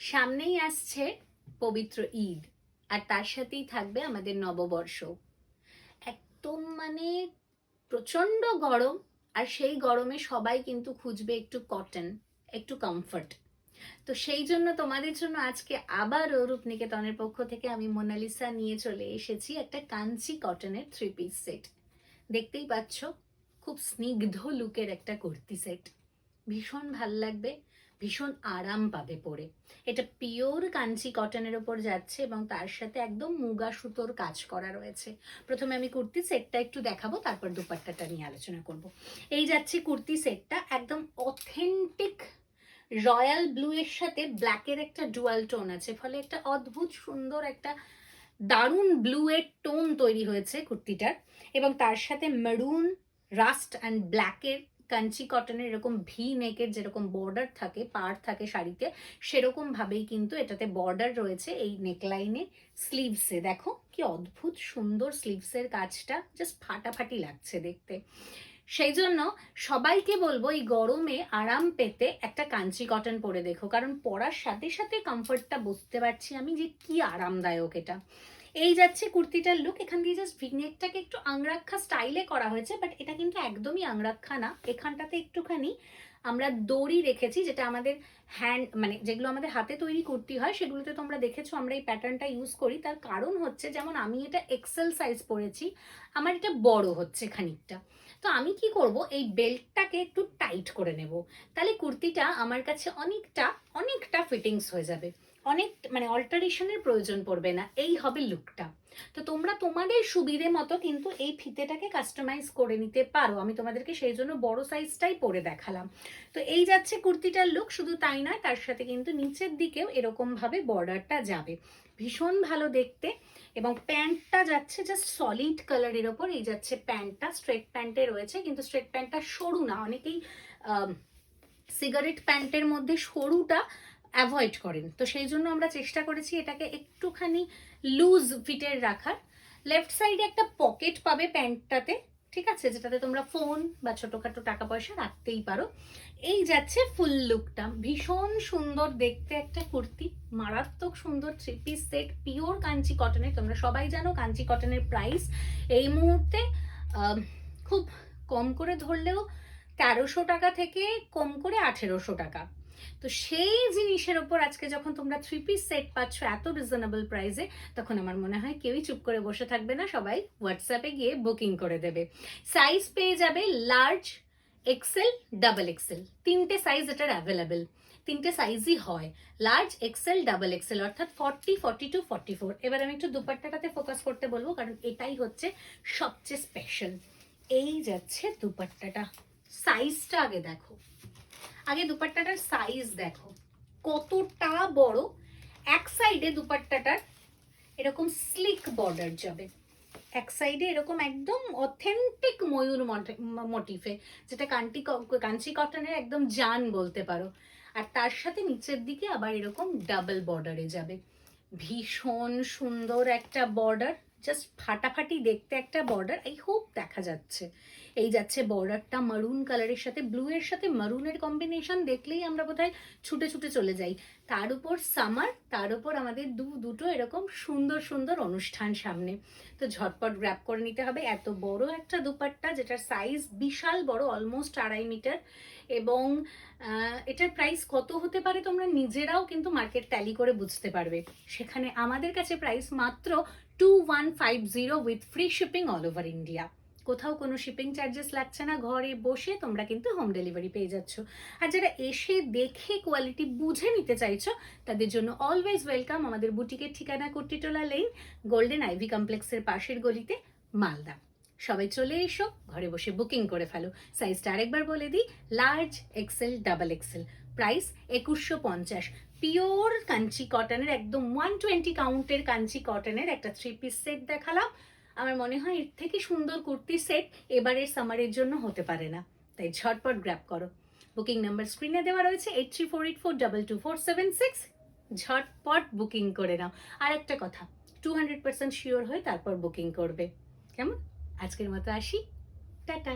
সামনেই আসছে পবিত্র ঈদ, আর তার সাথেই থাকবে আমাদের নববর্ষ। একদম প্রচন্ড গরম, আর সেই গরমে সবাই কিন্তু খুঁজবে একটু কটন, একটু কমফর্ট। তো সেই জন্য তোমাদের জন্য আজকে আবার রূপনিকেতনের পক্ষ থেকে আমি মোনালিসা নিয়ে চলে এসেছি একটা কাঞ্চি কটনের 3 পিস সেট। দেখতেই পাচ্ছ, খুব স্নিগ্ধ লুকের একটা কুর্তি সেট। ভীষণ ভাল লাগবে, ভীষণ আরাম পাবে পরে। এটা পিওর কাঞ্চি কটনের ওপর যাচ্ছে এবং তার সাথে একদম মুগা সুতোর কাজ করা রয়েছে। প্রথমে আমি কুর্তি সেটটা একটু দেখাবো, তারপর দুপাট্টাটা নিয়ে আলোচনা করব। এই যাচ্ছে কুর্তি সেটটা, একদম অথেন্টিক রয়্যাল ব্লু এর সাথে ব্ল্যাকের একটা ডুয়াল টোন আছে, ফলে একটা অদ্ভুত সুন্দর একটা দারুণ ব্লু এর টোন তৈরি হয়েছে কুর্তিটার। এবং তার সাথে মেরুন, রাস্ট অ্যান্ড ব্ল্যাকের কাঞ্চি কটনের এরকম ভি নেকের যেরকম বর্ডার থাকে, পাড় থাকে শাড়িতে, সেরকম ভাবেই কিন্তু এটাতে বর্ডার রয়েছে এই নেকলাইনে। স্লিভসে দেখো কি অদ্ভুত সুন্দর স্লিভসের কাজটা, জাস্ট ফাটাফাটি লাগছে দেখতে। সেই জন্য সবাইকে বলবো এই গরমে আরাম পেতে একটা কাঞ্চি কটন পরে দেখো, কারণ পরার সাথে সাথে কমফর্টটা বুঝতে পারছি আমি যে কি আরামদায়ক এটা। এই যাচ্ছে কুর্তিটার লুক। এখান দিয়ে জাস্ট ভিনেকটাকে একটু আংরাক্ষা স্টাইলে করা হয়েছে, বাট এটা কিন্তু একদমই আংরাক্ষা না। এখানটাতে একটুখানি আমরা দড়ি রেখেছি, যেটা আমাদের হ্যান্ড যেগুলো আমাদের হাতে তৈরি কুর্তি হয় সেগুলোতে তোমরা দেখেছো আমরা এই প্যাটার্নটা ইউজ করি। তার কারণ হচ্ছে, যেমন আমি এটা এক্সেল সাইজ পরেছি, আমার এটা বড় হচ্ছে খানিকটা। তো আমি কি করব, এই বেল্টটাকে একটু টাইট করে নেব, তাহলে কুর্তিটা আমার কাছে অনেকটা অনেকটা ফিটিংস হয়ে যাবে। অনেক অল্টারেশনের প্রয়োজন পড়বে না, এই হবে লুকটা। তো তোমরা তোমাদের সুবিধে মতো কিন্তু এই ফিতেটাকে কাস্টমাইজ করে নিতে পারো। আমি তোমাদেরকে সেই জন্য বড় সাইজটাই পরে দেখালাম। তো এই যাচ্ছে কুর্তিটার লুক। শুধু তাই নয়, তার সাথে কিন্তু নিচের দিকেও এরকম ভাবে বর্ডারটা যাবে, ভীষণ ভালো দেখতে। এবং প্যান্টটা যাচ্ছে জাস্ট সলিড কালারের ওপর। এই যাচ্ছে প্যান্টটা, স্ট্রেট প্যান্টে রয়েছে, কিন্তু স্ট্রেট প্যান্টটা সরু না। অনেকেই সিগারেট প্যান্টের মধ্যে সরুটা অ্যাভয়েড করেন, তো সেই জন্য আমরা চেষ্টা করেছি এটাকে একটুখানি লুজ ফিটের রাখার। লেফট সাইডে একটা পকেট পাবে প্যান্টটাতে, ঠিক আছে, যেটাতে তোমরা ফোন বা ছোটখাটো টাকা পয়সা রাখতেই পারো। এই যাচ্ছে ফুল লুকটা, ভীষণ সুন্দর দেখতে একটা কুর্তি, মারাত্মক সুন্দর 3 পিস সেট পিওর কাঞ্চি কটনের। তোমরা সবাই জানো কাঞ্চি কটনের প্রাইস এই মুহূর্তে খুব কম করে ধরলেও 1300 টাকা থেকে কম করে 1800 টাকা। তো সেই জিনিসের ওপর আজকে যখন তোমরা 3 পিস সেট পাচ্ছ এত রিজনেবল প্রাইসে, তখন আমার মনে হয় কেউই চুপ করে বসে থাকবে না, সবাই হোয়াটসঅ্যাপে গিয়ে বুকিং করে দেবে। সাইজ পেয়ে যাবে লার্জ, এক্সেল, ডাবল এক্সেল, 3টে সাইজ এটার অ্যাভেলেবেল। 3টে সাইজই হয়, লার্জ, এক্সেল, ডাবল এক্সেল, অর্থাৎ 40, 42, 44। এবার আমি একটু দুপাট্টাটাতে ফোকাস করতে বলবো, কারণ এটাই হচ্ছে সবচেয়ে স্পেশাল। এই যাচ্ছে দুপাট্টাটা, সাইজটা আগে দেখো, আগে দুপাট্টাটার সাইজ দেখো কতটা বড়। এক সাইডে দুপাট্টাটার এরকম স্লিক বর্ডার যাবে, এক সাইডে এরকম একদম অথেন্টিক ময়ূর মোটিফে, যেটা কাঞ্চি কটনের একদম জান বলতে পারো। আর তার সাথে নিচের দিকে আবার এরকম ডাবল বর্ডারে যাবে, ভীষণ সুন্দর একটা বর্ডার, জাস্ট ফাটাফাটি দেখতে একটা বর্ডার। আই হোপ দেখা যাচ্ছে। এই যাচ্ছে বর্ডারটা মারুন কালারের সাথে, ব্লু এর সাথে মারুনের কম্বিনেশন দেখলেই আমরা বোধহয় ছুটে ছুটে চলে যাই। তার উপর সামার, তার উপর আমাদের দুটো এরকম সুন্দর সুন্দর অনুষ্ঠান সামনে। তো ঝটপট গ্র্যাব করে নিতে হবে। এত বড় একটা দুপাট্টা, যেটার সাইজ বিশাল বড়, অলমোস্ট 2.5 মিটার। এবং এটার প্রাইস কত হতে পারে তোমরা নিজেরাও কিন্তু মার্কেট ট্যালি করে বুঝতে পারবে। সেখানে আমাদের কাছে প্রাইস মাত্র 2150 with free shipping all over India. কোথাও কোনো শিপিং চার্জেস লাগছে না, ঘরে বসে তোমরা কিন্তু হোম ডেলিভারি পেয়ে যাচ্ছ। আর যারা এসে দেখে কোয়ালিটি বুঝে নিতে চাইছো, তাদের জন্য অলওয়েজ ওয়েলকাম। আমাদের বুটিকের ঠিকানা কুর্তিটোলা লেন, গোল্ডেন আইভি কমপ্লেক্সের পাশের গলিতে, মালদা। সবাই চলে এসো, ঘরে বসে বুকিং করে ফেলো। সাইজটা আরেকবার বলে দিই, large, XL, double XL. Price 2150। Pure Kanchi কটনের, একদম 120 কাউন্টের কাঞ্চি কটনের একটা 3 পিস সেট দেখালাম। আমার মনে হয় এর থেকে সুন্দর কুর্তি সেট এবারের সামারের জন্য হতে পারে না, তাই ঝটপট গ্র্যাব করো। বুকিং নাম্বার স্ক্রিনে দেওয়া রয়েছে 8348422476। ঝটপট বুকিং করে নাও। আর একটা কথা, 200% শিওর হয়ে তারপর বুকিং করবে, কেমন? আজকের মতো আসি, টাটা।